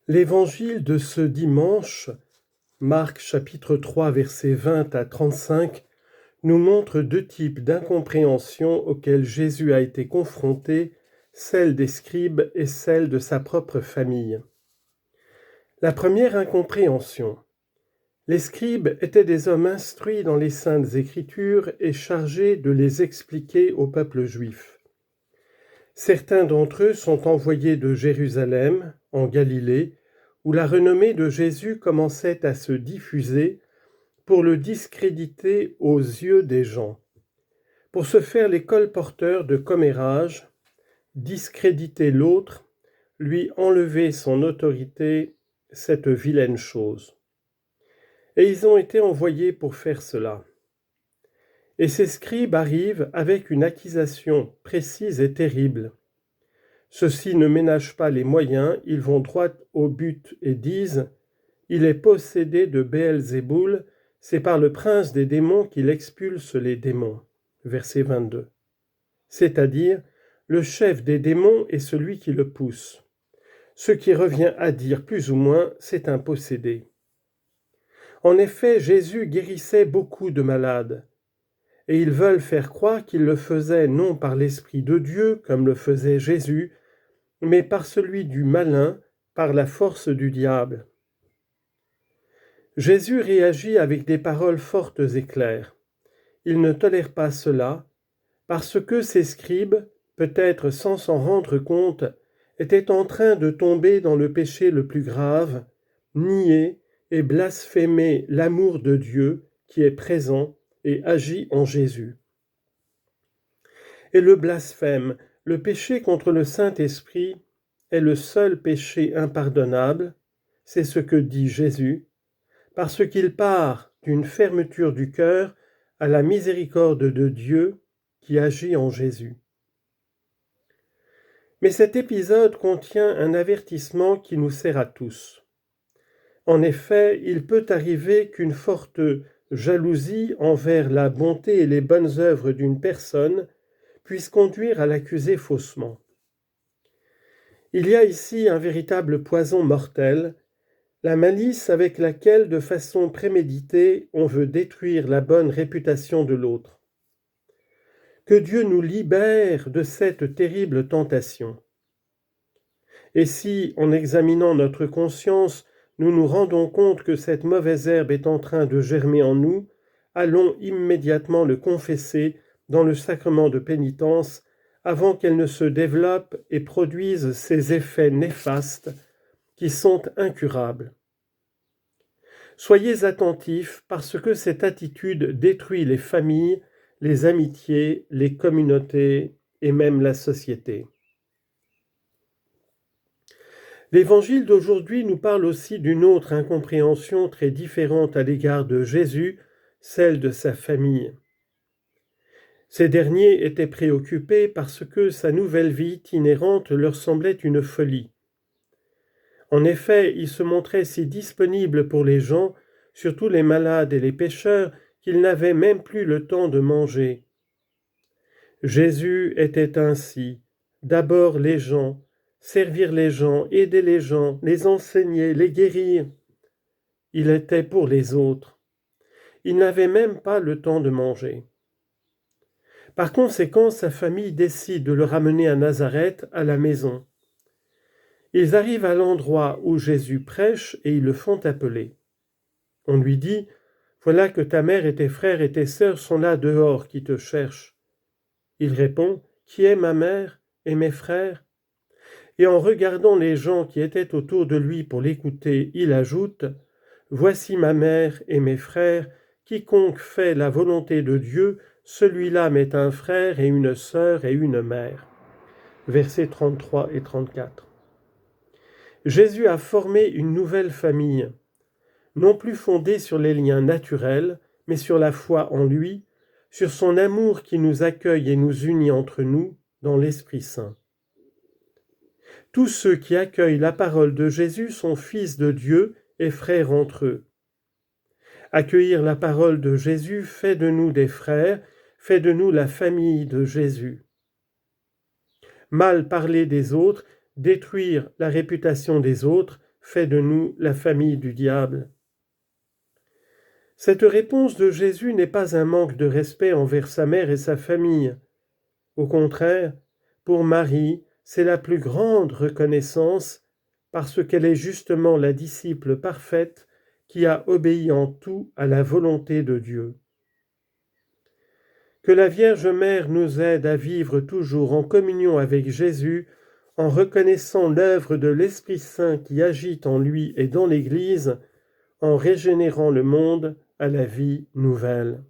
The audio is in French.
L'évangile de ce dimanche, Marc chapitre 3 versets 20 à 35, nous montre deux types d'incompréhension auxquelles Jésus a été confronté, celle des scribes et celle de sa propre famille. La première incompréhension. Les scribes étaient des hommes instruits dans les saintes écritures et chargés de les expliquer au peuple juif. Certains d'entre eux sont envoyés de Jérusalem, en Galilée, où la renommée de Jésus commençait à se diffuser pour le discréditer aux yeux des gens, pour se faire les colporteurs de commérages, discréditer l'autre, lui enlever son autorité, cette vilaine chose. Et ils ont été envoyés pour faire cela. Et ces scribes arrivent avec une accusation précise et terrible. Ceux-ci ne ménagent pas les moyens, ils vont droit au but et disent « Il est possédé de Béelzéboul, c'est par le prince des démons qu'il expulse les démons. » Verset 22. C'est-à-dire, le chef des démons est celui qui le pousse. Ce qui revient à dire plus ou moins, c'est un possédé. En effet, Jésus guérissait beaucoup de malades. Et ils veulent faire croire qu'il le faisait non par l'Esprit de Dieu, comme le faisait Jésus, mais par celui du malin, par la force du diable. Jésus réagit avec des paroles fortes et claires. Il ne tolère pas cela, parce que ces scribes, peut-être sans s'en rendre compte, étaient en train de tomber dans le péché le plus grave, nier et blasphémer l'amour de Dieu qui est présent et agit en Jésus. Et le blasphème, le péché contre le Saint-Esprit, est le seul péché impardonnable, c'est ce que dit Jésus, parce qu'il part d'une fermeture du cœur à la miséricorde de Dieu qui agit en Jésus. Mais cet épisode contient un avertissement qui nous sert à tous. En effet, il peut arriver qu'une forte jalousie envers la bonté et les bonnes œuvres d'une personne puisse conduire à l'accuser faussement. Il y a ici un véritable poison mortel, la malice avec laquelle, de façon préméditée, on veut détruire la bonne réputation de l'autre. Que Dieu nous libère de cette terrible tentation. Et si, en examinant notre conscience, nous nous rendons compte que cette mauvaise herbe est en train de germer en nous, allons immédiatement le confesser dans le sacrement de pénitence avant qu'elle ne se développe et produise ses effets néfastes qui sont incurables. Soyez attentifs parce que cette attitude détruit les familles, les amitiés, les communautés et même la société. L'Évangile d'aujourd'hui nous parle aussi d'une autre incompréhension très différente à l'égard de Jésus, celle de sa famille. Ces derniers étaient préoccupés parce que sa nouvelle vie itinérante leur semblait une folie. En effet, il se montrait si disponible pour les gens, surtout les malades et les pécheurs, qu'ils n'avaient même plus le temps de manger. Jésus était ainsi, d'abord les gens, servir les gens, aider les gens, les enseigner, les guérir. Il était pour les autres. Il n'avait même pas le temps de manger. Par conséquent, sa famille décide de le ramener à Nazareth, à la maison. Ils arrivent à l'endroit où Jésus prêche et ils le font appeler. On lui dit « Voilà que ta mère et tes frères et tes sœurs sont là dehors qui te cherchent. » Il répond « Qui est ma mère et mes frères ?» Et en regardant les gens qui étaient autour de lui pour l'écouter, il ajoute « Voici ma mère et mes frères, quiconque fait la volonté de Dieu, celui-là m'est un frère et une sœur et une mère. » Versets 33 et 34. Jésus a formé une nouvelle famille, non plus fondée sur les liens naturels, mais sur la foi en lui, sur son amour qui nous accueille et nous unit entre nous dans l'Esprit Saint. Tous ceux qui accueillent la parole de Jésus sont fils de Dieu et frères entre eux. Accueillir la parole de Jésus fait de nous des frères, fait de nous la famille de Jésus. Mal parler des autres, détruire la réputation des autres, fait de nous la famille du diable. Cette réponse de Jésus n'est pas un manque de respect envers sa mère et sa famille. Au contraire, pour Marie, c'est la plus grande reconnaissance parce qu'elle est justement la disciple parfaite qui a obéi en tout à la volonté de Dieu. Que la Vierge Mère nous aide à vivre toujours en communion avec Jésus, en reconnaissant l'œuvre de l'Esprit Saint qui agit en lui et dans l'Église, en régénérant le monde à la vie nouvelle.